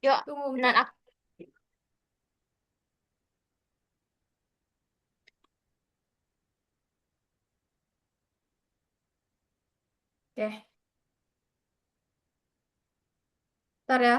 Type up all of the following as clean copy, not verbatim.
Yuk, Tunggu nan bentar. aku. Oke, bentar ya.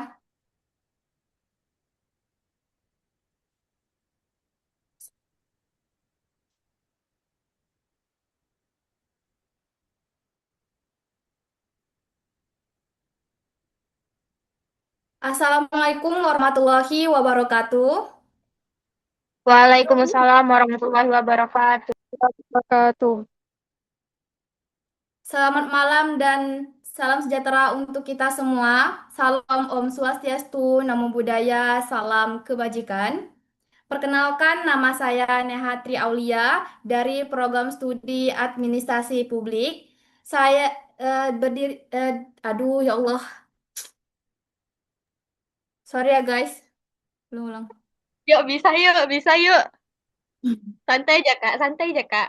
Assalamualaikum warahmatullahi wabarakatuh. Waalaikumsalam warahmatullahi wabarakatuh. Wabarakatuh. Selamat malam dan salam sejahtera untuk kita semua. Salam Om Swastiastu, Namo Buddhaya, salam kebajikan. Perkenalkan, nama saya Nehatri Aulia dari program studi Administrasi Publik. Saya aduh ya Allah, sorry ya guys, ulang-ulang. Yuk, bisa yuk, bisa yuk. Santai aja, Kak. Santai aja, Kak.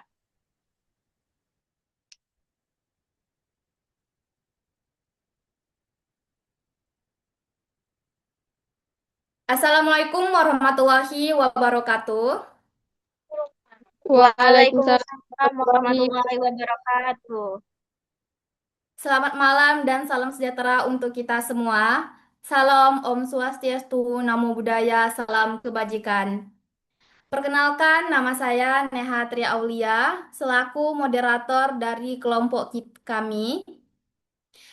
Assalamualaikum warahmatullahi wabarakatuh. Waalaikumsalam Waalaikumsalam warahmatullahi warahmatullahi wabarakatuh. wabarakatuh. Selamat malam dan salam sejahtera untuk kita semua. Salam Om Swastiastu, Namo Buddhaya, salam kebajikan. Perkenalkan, nama saya Neha Tria Aulia, selaku moderator dari kelompok kami.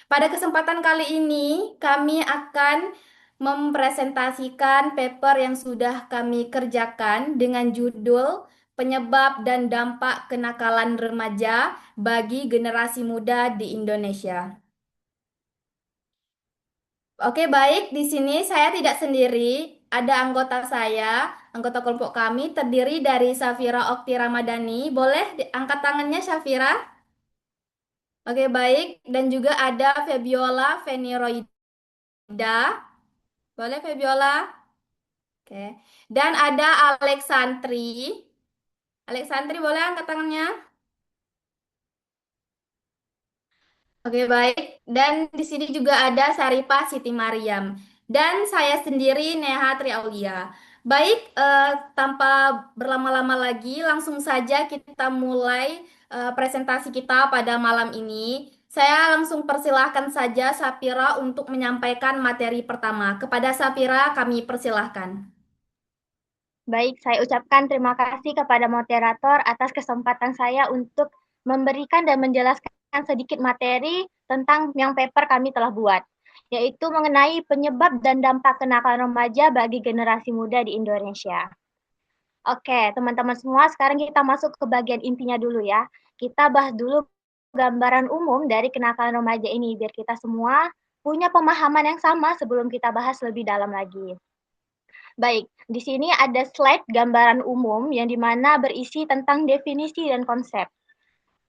Pada kesempatan kali ini, kami akan mempresentasikan paper yang sudah kami kerjakan dengan judul Penyebab dan Dampak Kenakalan Remaja bagi Generasi Muda di Indonesia. Oke, baik. Di sini saya tidak sendiri. Ada anggota saya, anggota kelompok kami terdiri dari Safira Okti Ramadhani. Boleh angkat tangannya, Safira? Oke, baik. Dan juga ada Febiola Feniroida. Boleh, Febiola? Oke. Dan ada Alexandri. Alexandri, boleh angkat tangannya? Oke, baik. Dan di sini juga ada Saripah Siti Mariam. Dan saya sendiri Neha Triaulia. Baik, tanpa berlama-lama lagi, langsung saja kita mulai presentasi kita pada malam ini. Saya langsung persilahkan saja Sapira untuk menyampaikan materi pertama. Kepada Sapira, kami persilahkan. Baik, saya ucapkan terima kasih kepada moderator atas kesempatan saya untuk memberikan dan menjelaskan sedikit materi tentang yang paper kami telah buat, yaitu mengenai penyebab dan dampak kenakalan remaja bagi generasi muda di Indonesia. Oke, teman-teman semua, sekarang kita masuk ke bagian intinya dulu ya. Kita bahas dulu gambaran umum dari kenakalan remaja ini, biar kita semua punya pemahaman yang sama sebelum kita bahas lebih dalam lagi. Baik, di sini ada slide gambaran umum yang dimana berisi tentang definisi dan konsep.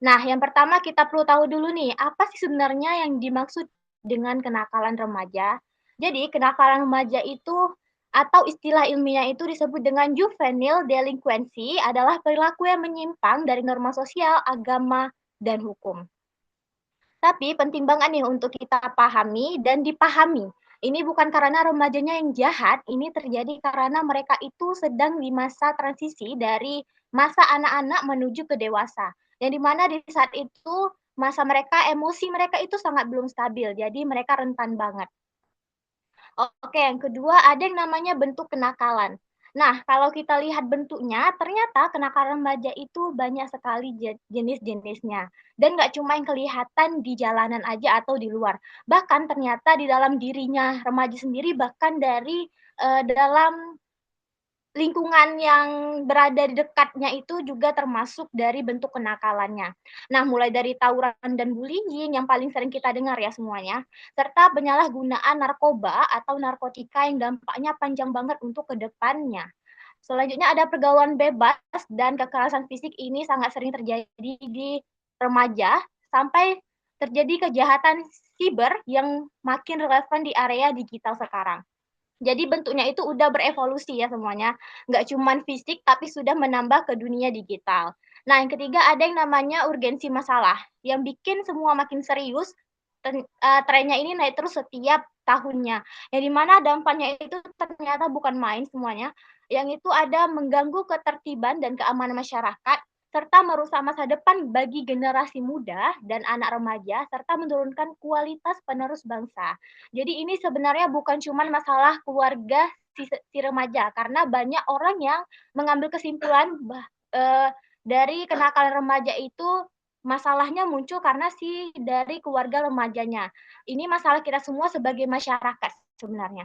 Nah, yang pertama kita perlu tahu dulu nih, apa sih sebenarnya yang dimaksud dengan kenakalan remaja? Jadi, kenakalan remaja itu atau istilah ilmiah itu disebut dengan juvenile delinquency adalah perilaku yang menyimpang dari norma sosial, agama, dan hukum. Tapi penting banget nih untuk kita pahami dan dipahami. Ini bukan karena remajanya yang jahat, ini terjadi karena mereka itu sedang di masa transisi dari masa anak-anak menuju ke dewasa. Yang dimana di saat itu masa mereka, emosi mereka itu sangat belum stabil, jadi mereka rentan banget. Oke, yang kedua ada yang namanya bentuk kenakalan. Nah, kalau kita lihat bentuknya, ternyata kenakalan remaja itu banyak sekali jenis-jenisnya. Dan nggak cuma yang kelihatan di jalanan aja atau di luar. Bahkan ternyata di dalam dirinya remaja sendiri, bahkan dari dalam lingkungan yang berada di dekatnya itu juga termasuk dari bentuk kenakalannya. Nah, mulai dari tawuran dan bullying yang paling sering kita dengar ya semuanya, serta penyalahgunaan narkoba atau narkotika yang dampaknya panjang banget untuk ke depannya. Selanjutnya ada pergaulan bebas dan kekerasan fisik ini sangat sering terjadi di remaja sampai terjadi kejahatan siber yang makin relevan di area digital sekarang. Jadi bentuknya itu udah berevolusi ya semuanya, nggak cuman fisik tapi sudah menambah ke dunia digital. Nah, yang ketiga ada yang namanya urgensi masalah, yang bikin semua makin serius, trennya ini naik terus setiap tahunnya. Yang dimana dampaknya itu ternyata bukan main semuanya, yang itu ada mengganggu ketertiban dan keamanan masyarakat, serta merusak masa depan bagi generasi muda dan anak remaja, serta menurunkan kualitas penerus bangsa. Jadi ini sebenarnya bukan cuma masalah keluarga si remaja, karena banyak orang yang mengambil kesimpulan dari kenakalan remaja itu masalahnya muncul karena dari keluarga remajanya. Ini masalah kita semua sebagai masyarakat sebenarnya.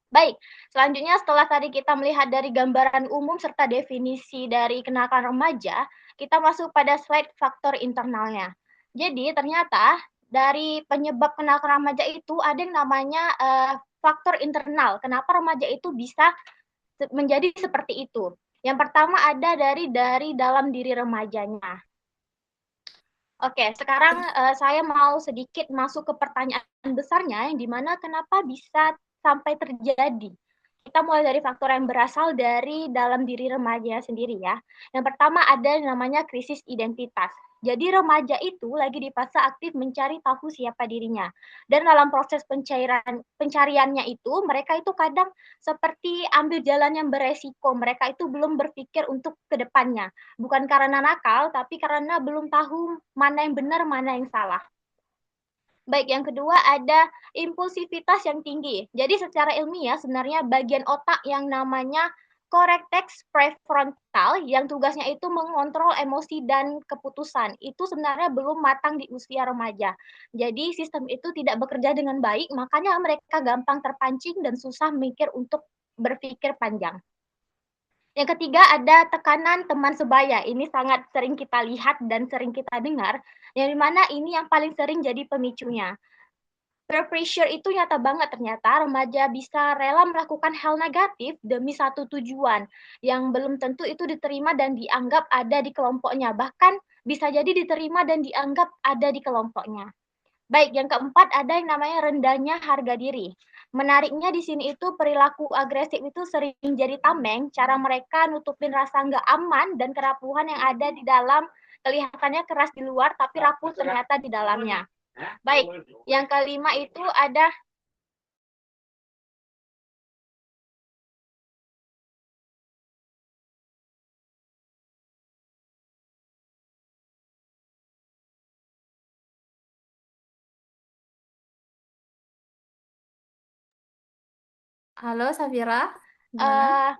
Baik, selanjutnya setelah tadi kita melihat dari gambaran umum serta definisi dari kenakalan remaja, kita masuk pada slide faktor internalnya. Jadi ternyata dari penyebab kenakalan remaja itu ada yang namanya faktor internal. Kenapa remaja itu bisa menjadi seperti itu? Yang pertama ada dari dalam diri remajanya. Oke, sekarang saya mau sedikit masuk ke pertanyaan besarnya, yang dimana kenapa bisa sampai terjadi. Kita mulai dari faktor yang berasal dari dalam diri remaja sendiri ya. Yang pertama ada yang namanya krisis identitas. Jadi remaja itu lagi di fase aktif mencari tahu siapa dirinya. Dan dalam proses pencariannya itu, mereka itu kadang seperti ambil jalan yang beresiko. Mereka itu belum berpikir untuk ke depannya. Bukan karena nakal, tapi karena belum tahu mana yang benar, mana yang salah. Baik, yang kedua ada impulsivitas yang tinggi. Jadi secara ilmiah sebenarnya bagian otak yang namanya cortex prefrontal yang tugasnya itu mengontrol emosi dan keputusan. Itu sebenarnya belum matang di usia remaja. Jadi sistem itu tidak bekerja dengan baik, makanya mereka gampang terpancing dan susah mikir untuk berpikir panjang. Yang ketiga ada tekanan teman sebaya. Ini sangat sering kita lihat dan sering kita dengar, yang dimana ini yang paling sering jadi pemicunya. Peer pressure itu nyata banget ternyata remaja bisa rela melakukan hal negatif demi satu tujuan yang belum tentu itu diterima dan dianggap ada di kelompoknya. Bahkan bisa jadi diterima dan dianggap ada di kelompoknya. Baik, yang keempat ada yang namanya rendahnya harga diri. Menariknya di sini itu perilaku agresif itu sering jadi tameng, cara mereka nutupin rasa nggak aman dan kerapuhan yang ada di dalam, kelihatannya keras di luar tapi rapuh ternyata di dalamnya. Baik, yang kelima itu ada Halo Safira, gimana?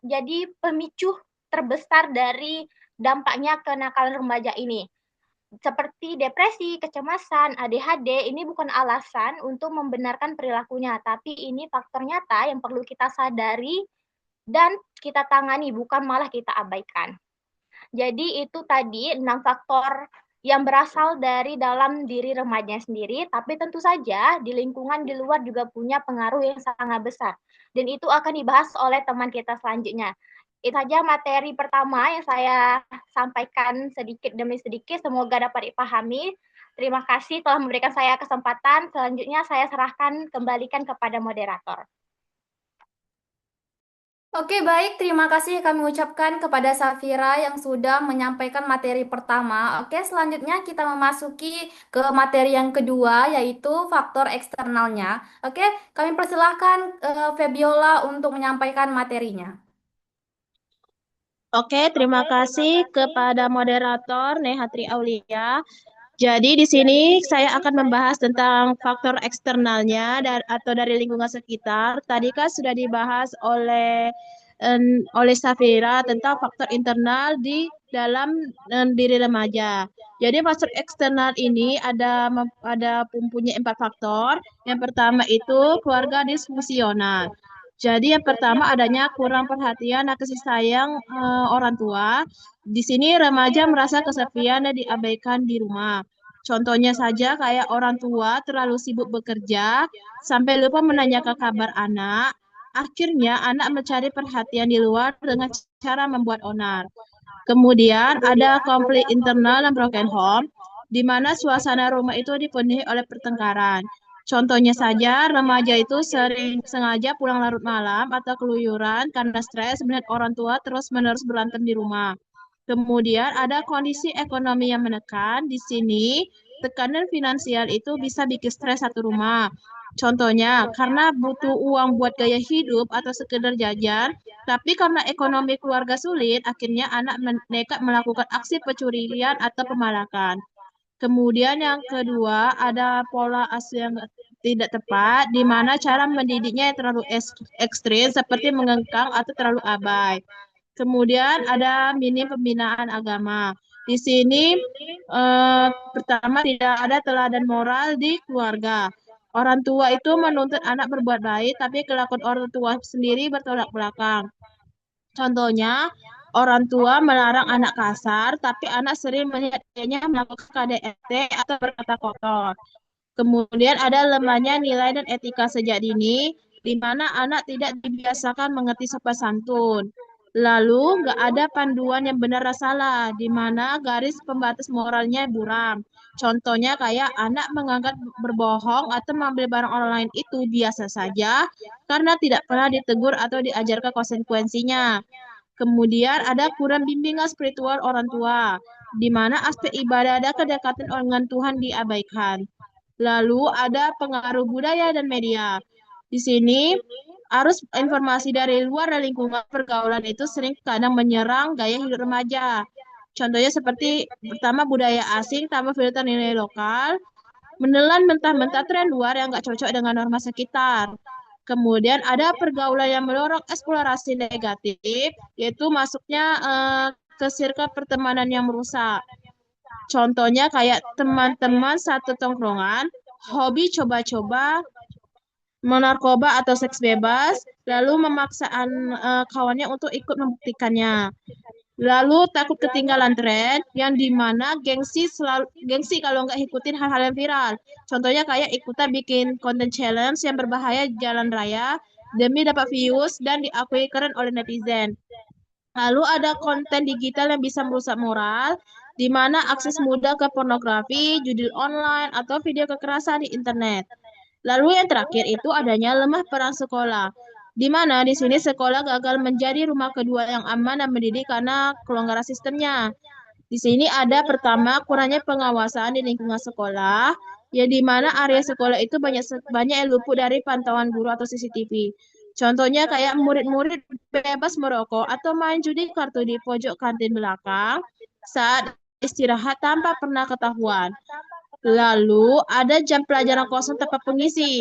jadi pemicu terbesar dari dampaknya kenakalan remaja ini. Seperti depresi, kecemasan, ADHD, ini bukan alasan untuk membenarkan perilakunya, tapi ini faktor nyata yang perlu kita sadari dan kita tangani, bukan malah kita abaikan. Jadi itu tadi 6 faktor yang berasal dari dalam diri remajanya sendiri, tapi tentu saja di lingkungan di luar juga punya pengaruh yang sangat besar. Dan itu akan dibahas oleh teman kita selanjutnya. Itu saja materi pertama yang saya sampaikan sedikit demi sedikit, semoga dapat dipahami. Terima kasih telah memberikan saya kesempatan. Selanjutnya saya serahkan kembalikan kepada moderator. Oke, baik. Terima kasih kami ucapkan kepada Safira yang sudah menyampaikan materi pertama. Oke, selanjutnya kita memasuki ke materi yang kedua, yaitu faktor eksternalnya. Oke, kami persilahkan Febiola untuk menyampaikan materinya. Oke, terima kasih kepada moderator Nehatri Aulia. Jadi di sini saya akan membahas tentang faktor eksternalnya atau dari lingkungan sekitar. Tadi kan sudah dibahas oleh Safira tentang faktor internal di dalam diri remaja. Jadi faktor eksternal ini ada mempunyai 4 faktor. Yang pertama itu keluarga disfungsional. Jadi yang pertama adanya kurang perhatian dan kasih sayang orang tua. Di sini remaja merasa kesepian dan diabaikan di rumah. Contohnya saja kayak orang tua terlalu sibuk bekerja sampai lupa menanyakan kabar anak. Akhirnya anak mencari perhatian di luar dengan cara membuat onar. Kemudian ada konflik internal dan broken home, di mana suasana rumah itu dipenuhi oleh pertengkaran. Contohnya saja, remaja itu sering sengaja pulang larut malam atau keluyuran karena stres melihat orang tua terus-menerus berantem di rumah. Kemudian ada kondisi ekonomi yang menekan. Di sini tekanan finansial itu bisa bikin stres satu rumah. Contohnya, karena butuh uang buat gaya hidup atau sekedar jajan, tapi karena ekonomi keluarga sulit, akhirnya anak nekat melakukan aksi pencurian atau pemalakan. Kemudian yang kedua, ada pola asuh yang tidak tepat, di mana cara mendidiknya yang terlalu ekstrim, seperti mengengkang atau terlalu abai. Kemudian ada minim pembinaan agama. Di sini pertama tidak ada teladan moral di keluarga. Orang tua itu menuntut anak berbuat baik, tapi kelakuan orang tua sendiri bertolak belakang. Contohnya, orang tua melarang anak kasar, tapi anak sering melihatnya melakukan KDRT atau berkata kotor. Kemudian ada lemahnya nilai dan etika sejak dini, di mana anak tidak dibiasakan mengerti sopan santun. Lalu, nggak ada panduan yang benar dan salah, di mana garis pembatas moralnya buram. Contohnya kayak anak menganggap berbohong atau mengambil barang orang lain itu biasa saja, karena tidak pernah ditegur atau diajarkan konsekuensinya. Kemudian ada kurang bimbingan spiritual orang tua, di mana aspek ibadah dan kedekatan dengan Tuhan diabaikan. Lalu ada pengaruh budaya dan media. Di sini, arus informasi dari luar dan lingkungan pergaulan itu sering kadang menyerang gaya hidup remaja. Contohnya seperti pertama budaya asing tanpa filter nilai lokal, menelan mentah-mentah tren luar yang nggak cocok dengan norma sekitar. Kemudian ada pergaulan yang mendorong eksplorasi negatif, yaitu masuknya ke circle pertemanan yang merusak. Contohnya kayak teman-teman satu tongkrongan, hobi coba-coba, menarkoba atau seks bebas, lalu memaksa kawannya untuk ikut membuktikannya. Lalu takut ketinggalan tren, yang dimana gengsi kalau nggak ikutin hal-hal yang viral. Contohnya kayak ikutan bikin konten challenge yang berbahaya di jalan raya demi dapat views dan diakui keren oleh netizen. Lalu ada konten digital yang bisa merusak moral, di mana akses mudah ke pornografi, judi online, atau video kekerasan di internet. Lalu yang terakhir itu adanya lemah peran sekolah, di mana di sini sekolah gagal menjadi rumah kedua yang aman dan mendidik karena kelonggaran sistemnya. Di sini ada pertama kurangnya pengawasan di lingkungan sekolah, ya di mana area sekolah itu banyak yang luput dari pantauan guru atau CCTV. Contohnya kayak murid-murid bebas merokok atau main judi kartu di pojok kantin belakang saat istirahat tanpa pernah ketahuan. Lalu ada jam pelajaran kosong tanpa pengisi.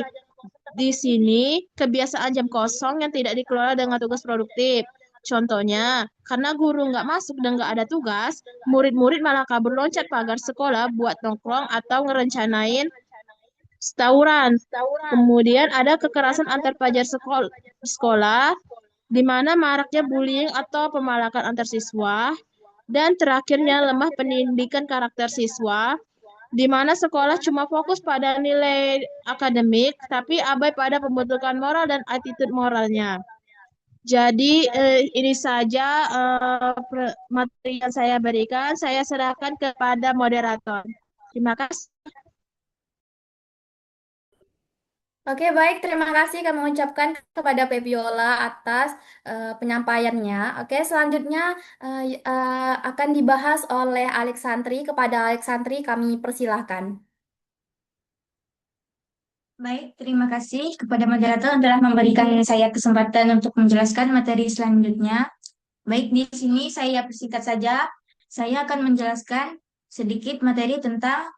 Di sini kebiasaan jam kosong yang tidak dikelola dengan tugas produktif. Contohnya, karena guru nggak masuk dan nggak ada tugas, murid-murid malah kabur loncat pagar sekolah buat nongkrong atau ngerencanain tawuran. Kemudian ada kekerasan antar pelajar sekolah, di mana maraknya bullying atau pemalakan antar siswa. Dan terakhirnya lemah pendidikan karakter siswa, di mana sekolah cuma fokus pada nilai akademik, tapi abai pada pembentukan moral dan attitude moralnya. Jadi ini saja materi yang saya berikan. Saya serahkan kepada moderator. Terima kasih. Oke, baik. Terima kasih kami ucapkan kepada Peviola atas penyampaiannya. Oke, selanjutnya akan dibahas oleh Alexandri. Kepada Alexandri kami persilahkan. Baik, terima kasih kepada moderator telah memberikan saya kesempatan untuk menjelaskan materi selanjutnya. Baik, di sini saya persingkat saja. Saya akan menjelaskan sedikit materi tentang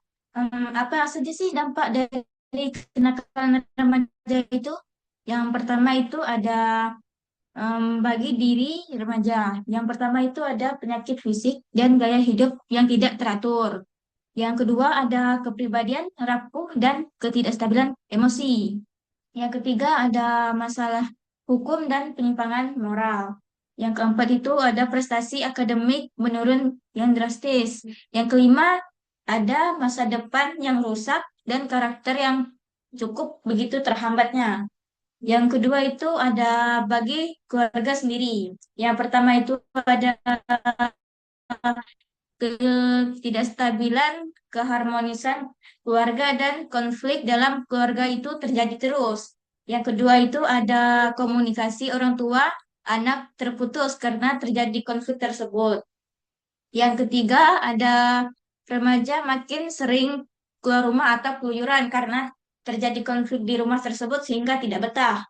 apa saja sih dampak dari kenakalan remaja itu. Yang pertama itu ada bagi diri remaja. Yang pertama itu ada penyakit fisik dan gaya hidup yang tidak teratur. Yang kedua ada kepribadian rapuh dan ketidakstabilan emosi. Yang ketiga ada masalah hukum dan penyimpangan moral. Yang keempat itu ada prestasi akademik menurun yang drastis. Yang kelima ada masa depan yang rusak dan karakter yang cukup begitu terhambatnya. Yang kedua itu ada bagi keluarga sendiri. Yang pertama itu ada ketidakstabilan, keharmonisan keluarga dan konflik dalam keluarga itu terjadi terus. Yang kedua itu ada komunikasi orang tua, anak terputus karena terjadi konflik tersebut. Yang ketiga ada remaja makin sering keluar rumah atau keluyuran karena terjadi konflik di rumah tersebut sehingga tidak betah.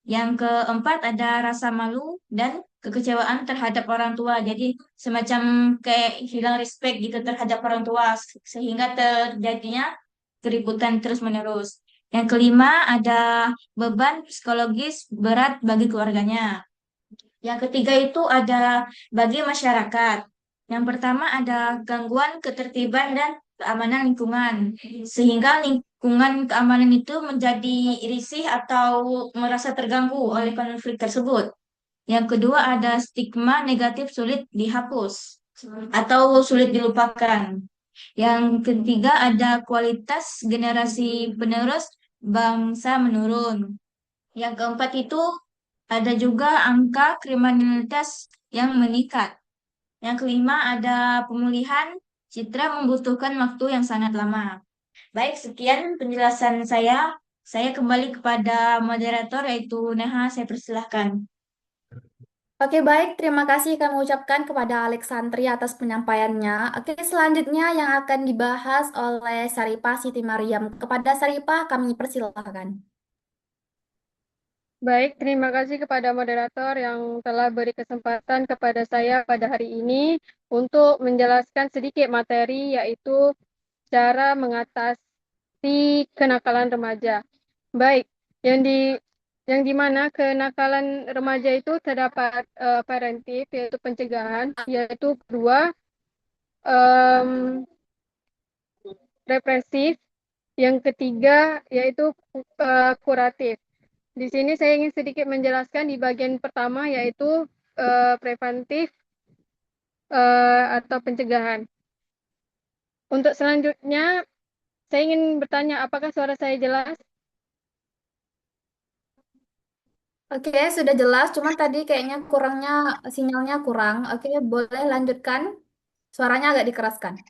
Yang keempat ada rasa malu dan kekecewaan terhadap orang tua. Jadi semacam kayak hilang respect gitu terhadap orang tua sehingga terjadinya keributan terus-menerus. Yang kelima ada beban psikologis berat bagi keluarganya. Yang ketiga itu ada bagi masyarakat. Yang pertama ada gangguan ketertiban dan keamanan lingkungan, sehingga lingkungan keamanan itu menjadi risih atau merasa terganggu oleh konflik tersebut. Yang kedua ada stigma negatif sulit dihapus atau sulit dilupakan. Yang ketiga ada kualitas generasi penerus bangsa menurun. Yang keempat itu ada juga angka kriminalitas yang meningkat. Yang kelima ada pemulihan citra membutuhkan waktu yang sangat lama. Baik, sekian penjelasan saya. Saya kembali kepada moderator yaitu Neha, saya persilahkan. Oke, baik. Terima kasih kami ucapkan kepada Alexandri atas penyampaiannya. Oke, selanjutnya yang akan dibahas oleh Saripah Siti Mariam. Kepada Saripah kami persilahkan. Baik, terima kasih kepada moderator yang telah beri kesempatan kepada saya pada hari ini untuk menjelaskan sedikit materi, yaitu cara mengatasi kenakalan remaja. Baik, yang di mana kenakalan remaja itu terdapat preventif, yaitu pencegahan, yaitu kedua represif, yang ketiga yaitu kuratif. Di sini saya ingin sedikit menjelaskan di bagian pertama, yaitu preventif atau pencegahan. Untuk selanjutnya, saya ingin bertanya, apakah suara saya jelas? Oke, sudah jelas. Cuman tadi kayaknya sinyalnya kurang. Oke, boleh lanjutkan. Suaranya agak dikeraskan.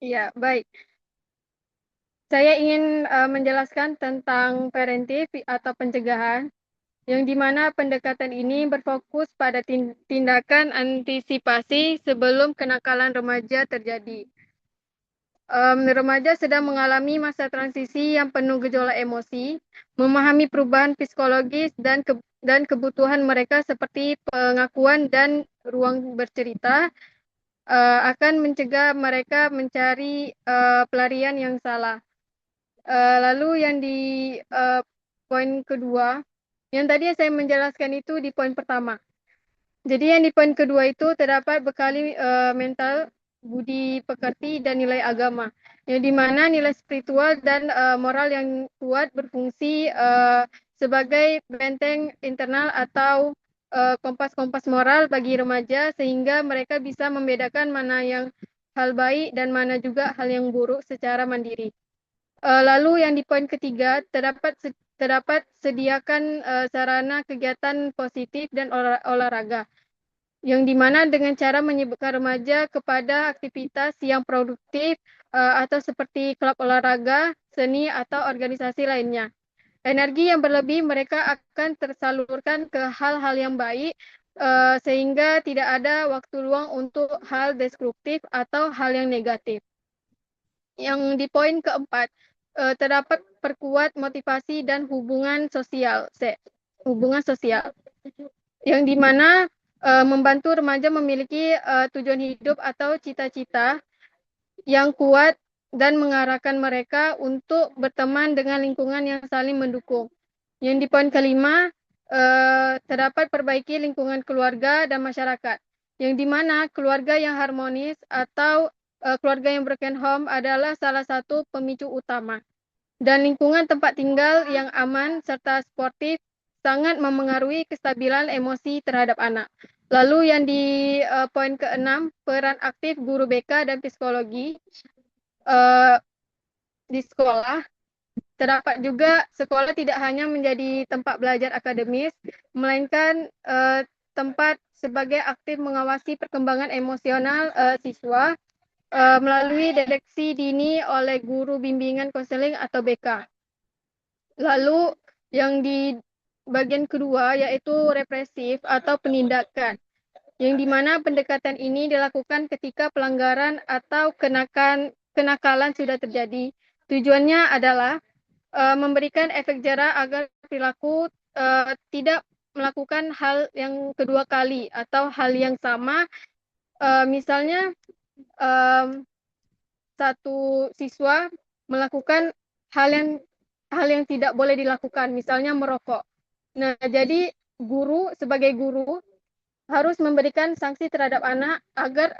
Iya, baik. Saya ingin menjelaskan tentang preventif atau pencegahan, yang dimana pendekatan ini berfokus pada tindakan antisipasi sebelum kenakalan remaja terjadi. Remaja sedang mengalami masa transisi yang penuh gejolak emosi, memahami perubahan psikologis dan kebutuhan mereka seperti pengakuan dan ruang bercerita, akan mencegah mereka mencari pelarian yang salah. Lalu yang di poin kedua, yang tadi saya menjelaskan itu di poin pertama. Jadi yang di poin kedua itu terdapat bekali mental, budi pekerti, dan nilai agama. Yang dimana nilai spiritual dan moral yang kuat berfungsi sebagai benteng internal atau kompas-kompas moral bagi remaja, sehingga mereka bisa membedakan mana yang hal baik dan mana juga hal yang buruk secara mandiri. Lalu yang di poin ketiga terdapat sediakan sarana kegiatan positif dan olahraga, yang dimana dengan cara menyibukkan remaja kepada aktivitas yang produktif atau seperti klub olahraga, seni, atau organisasi lainnya. Energi yang berlebih mereka akan tersalurkan ke hal-hal yang baik, sehingga tidak ada waktu luang untuk hal destruktif atau hal yang negatif. Yang di poin keempat, terdapat perkuat motivasi dan hubungan sosial, yang dimana membantu remaja memiliki tujuan hidup atau cita-cita yang kuat dan mengarahkan mereka untuk berteman dengan lingkungan yang saling mendukung. Yang di poin kelima, terdapat perbaiki lingkungan keluarga dan masyarakat, yang dimana keluarga yang harmonis atau keluarga yang broken home adalah salah satu pemicu utama. Dan lingkungan tempat tinggal yang aman serta sportif sangat memengaruhi kestabilan emosi terhadap anak. Lalu yang di poin keenam, peran aktif guru BK dan psikologi di sekolah. Terdapat juga sekolah tidak hanya menjadi tempat belajar akademis, melainkan tempat sebagai aktif mengawasi perkembangan emosional siswa melalui deteksi dini oleh guru bimbingan konseling atau BK. Lalu yang di bagian kedua yaitu represif atau penindakan, yang dimana pendekatan ini dilakukan ketika pelanggaran atau kenakalan sudah terjadi. Tujuannya adalah memberikan efek jera agar perilaku tidak melakukan hal yang kedua kali atau hal yang sama. Misalnya satu siswa melakukan hal yang tidak boleh dilakukan, misalnya merokok. Nah, jadi guru sebagai guru harus memberikan sanksi terhadap anak agar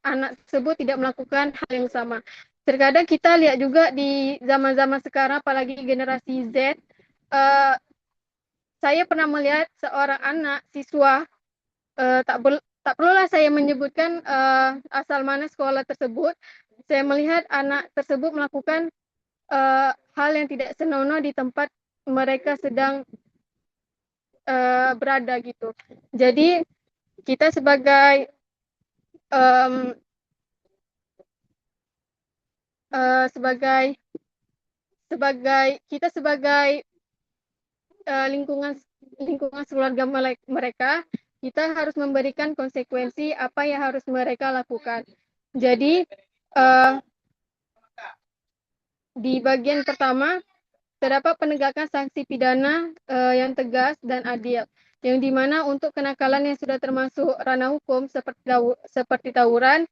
anak tersebut tidak melakukan hal yang sama. Terkadang kita lihat juga di zaman-zaman sekarang, apalagi generasi Z, saya pernah melihat seorang anak siswa, tak perlulah saya menyebutkan asal mana sekolah tersebut. Saya melihat anak tersebut melakukan hal yang tidak senonoh di tempat mereka sedang berada gitu. Jadi kita sebagai lingkungan keluarga mereka, kita harus memberikan konsekuensi apa yang harus mereka lakukan. Jadi di bagian pertama terdapat penegakan sanksi pidana yang tegas dan adil, yang dimana untuk kenakalan yang sudah termasuk ranah hukum seperti tawuran,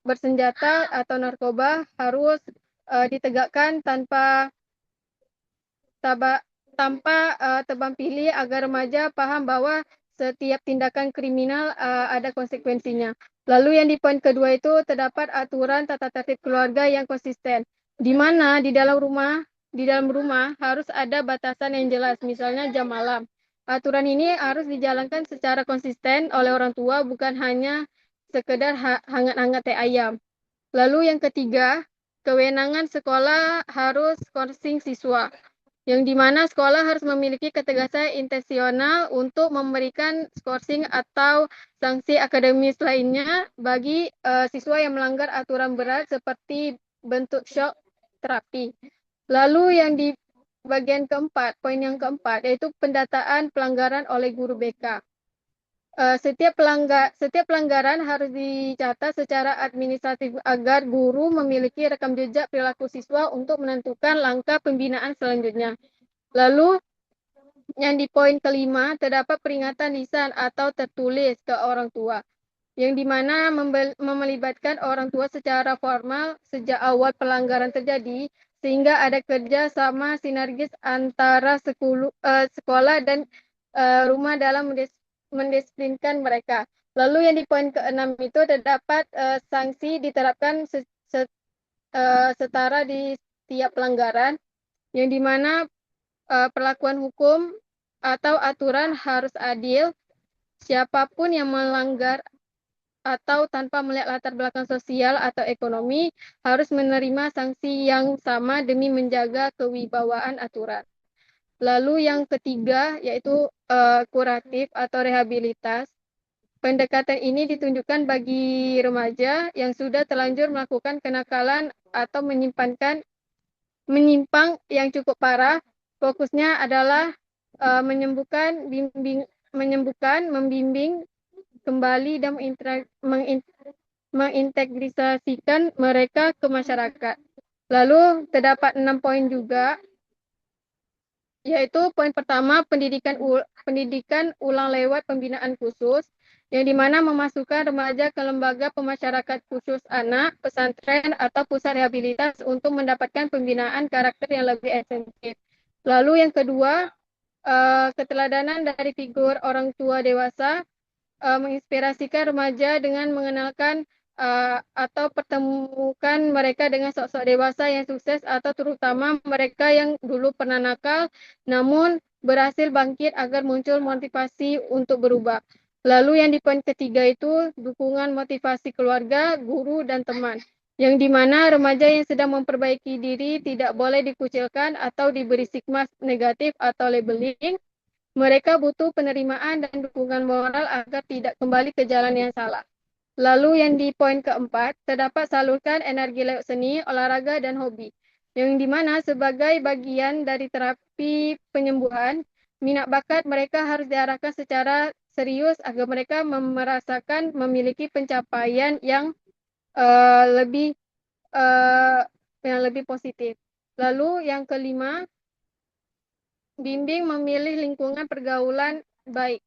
bersenjata atau narkoba harus ditegakkan tanpa tebang pilih agar remaja paham bahwa setiap tindakan kriminal ada konsekuensinya. Lalu yang di poin kedua itu terdapat aturan tata tertib keluarga yang konsisten, di mana di dalam rumah harus ada batasan yang jelas, misalnya jam malam. Aturan ini harus dijalankan secara konsisten oleh orang tua, bukan hanya sekedar hangat-hangat teh ayam. Lalu yang ketiga, kewenangan sekolah harus skorsing siswa, yang dimana sekolah harus memiliki ketegasan intensional untuk memberikan skorsing atau sanksi akademis lainnya bagi siswa yang melanggar aturan berat seperti bentuk shock terapi. Lalu yang di bagian keempat, poin yang keempat, yaitu pendataan pelanggaran oleh guru BK. Setiap pelanggaran harus dicatat secara administratif agar guru memiliki rekam jejak perilaku siswa untuk menentukan langkah pembinaan selanjutnya. Lalu yang di poin kelima terdapat peringatan lisan atau tertulis ke orang tua, yang dimana melibatkan orang tua secara formal sejak awal pelanggaran terjadi, sehingga ada kerja sama sinergis antara sekolah dan rumah dalam mendisiplinkan mereka. Lalu yang di poin ke-6 itu terdapat sanksi diterapkan setara di setiap pelanggaran, yang dimana perlakuan hukum atau aturan harus adil. Siapapun yang melanggar atau tanpa melihat latar belakang sosial atau ekonomi harus menerima sanksi yang sama demi menjaga kewibawaan aturan. Lalu yang ketiga yaitu kuratif atau rehabilitas. Pendekatan ini ditunjukkan bagi remaja yang sudah terlanjur melakukan kenakalan atau menyimpang yang cukup parah. Fokusnya adalah membimbing kembali dan mengintegrasikan mereka ke masyarakat. Lalu terdapat 6 poin juga, yaitu poin pertama, pendidikan ulang lewat pembinaan khusus, yang dimana memasukkan remaja ke lembaga pemasyarakatan khusus anak, pesantren, atau pusat rehabilitas untuk mendapatkan pembinaan karakter yang lebih esentif. Lalu yang kedua, keteladanan dari figur orang tua dewasa, menginspirasikan remaja dengan mengenalkan atau pertemukan mereka dengan sosok dewasa yang sukses, atau terutama mereka yang dulu pernah nakal namun berhasil bangkit agar muncul motivasi untuk berubah. Lalu yang di poin ketiga itu dukungan motivasi keluarga, guru, dan teman, yang dimana remaja yang sedang memperbaiki diri tidak boleh dikucilkan atau diberi stigma negatif atau labeling. Mereka butuh penerimaan dan dukungan moral agar tidak kembali ke jalan yang salah. Lalu yang di poin keempat, terdapat salurkan energi lewat seni, olahraga, dan hobi, yang dimana sebagai bagian dari terapi penyembuhan, minat bakat mereka harus diarahkan secara serius agar mereka merasakan memiliki pencapaian yang lebih eh, yang lebih positif. Lalu yang kelima, bimbing memilih lingkungan pergaulan baik,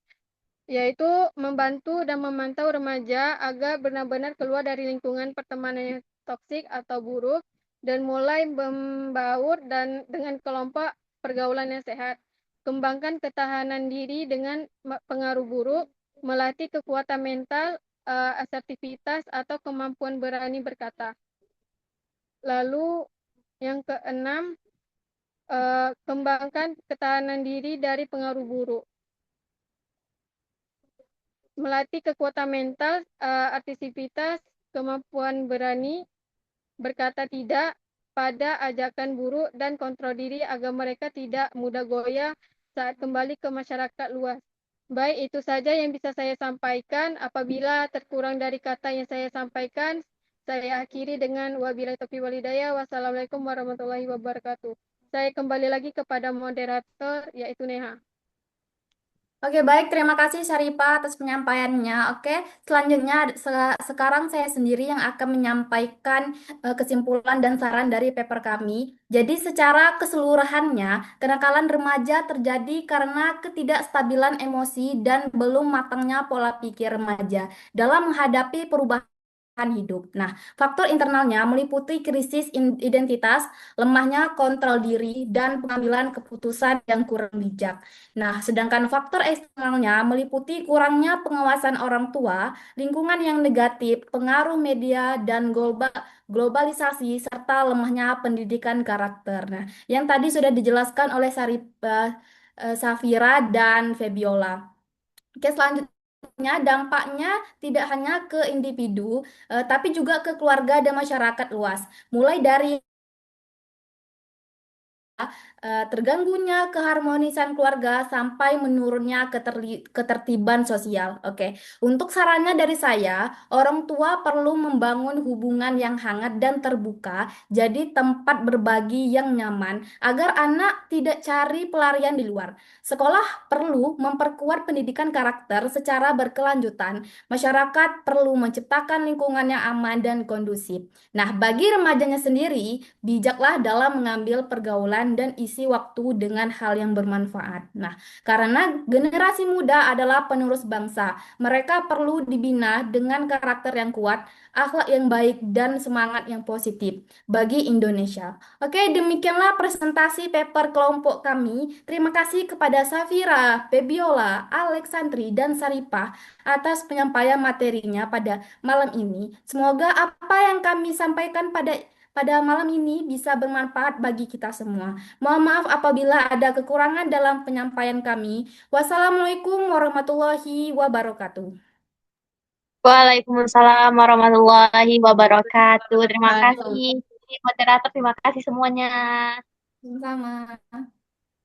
yaitu membantu dan memantau remaja agar benar-benar keluar dari lingkungan pertemanan yang toksik atau buruk dan mulai membaur dan dengan kelompok pergaulan yang sehat. Kembangkan ketahanan diri dengan pengaruh buruk, melatih kekuatan mental, asertivitas atau kemampuan berani berkata. Lalu yang keenam, kembangkan ketahanan diri dari pengaruh buruk. Melatih kekuatan mental, artisivitas, kemampuan berani berkata tidak pada ajakan buruk dan kontrol diri agar mereka tidak mudah goyah saat kembali ke masyarakat luas. Baik, itu saja yang bisa saya sampaikan. Apabila terkurang dari kata yang saya sampaikan, saya akhiri dengan wabillahi taufiq wal hidayah. Wassalamualaikum warahmatullahi wabarakatuh. Saya kembali lagi kepada moderator, yaitu Neha. Oke, baik. Terima kasih Syarifah atas penyampaiannya. Oke, selanjutnya sekarang saya sendiri yang akan menyampaikan kesimpulan dan saran dari paper kami. Jadi secara keseluruhannya, kenakalan remaja terjadi karena ketidakstabilan emosi dan belum matangnya pola pikir remaja dalam menghadapi perubahan hidup. Nah, faktor internalnya meliputi krisis identitas, lemahnya kontrol diri, dan pengambilan keputusan yang kurang bijak. Nah, sedangkan faktor eksternalnya meliputi kurangnya pengawasan orang tua, lingkungan yang negatif, pengaruh media, dan globalisasi, serta lemahnya pendidikan karakter. Nah, yang tadi sudah dijelaskan oleh Safira dan Febiola. Oke, selanjutnya dampaknya tidak hanya ke individu, tapi juga ke keluarga dan masyarakat luas. Mulai dari terganggunya keharmonisan keluarga sampai menurunnya ketertiban sosial. Oke, untuk sarannya dari saya, orang tua perlu membangun hubungan yang hangat dan terbuka, jadi tempat berbagi yang nyaman agar anak tidak cari pelarian di luar. Sekolah perlu memperkuat pendidikan karakter secara berkelanjutan. Masyarakat perlu menciptakan lingkungan yang aman dan kondusif. Nah, bagi remajanya sendiri, bijaklah dalam mengambil pergaulan dan isi waktu dengan hal yang bermanfaat. Nah, karena generasi muda adalah penerus bangsa, mereka perlu dibina dengan karakter yang kuat, akhlak yang baik, dan semangat yang positif bagi Indonesia. Oke, demikianlah presentasi paper kelompok kami. Terima kasih kepada Safira, Febiola, Alexandri, dan Saripah atas penyampaian materinya pada malam ini. Semoga apa yang kami sampaikan pada malam ini bisa bermanfaat bagi kita semua. Mohon maaf apabila ada kekurangan dalam penyampaian kami. Wassalamualaikum warahmatullahi wabarakatuh. Waalaikumsalam warahmatullahi wabarakatuh. Terima Baik. kasih moderator, terima kasih semuanya. Sama.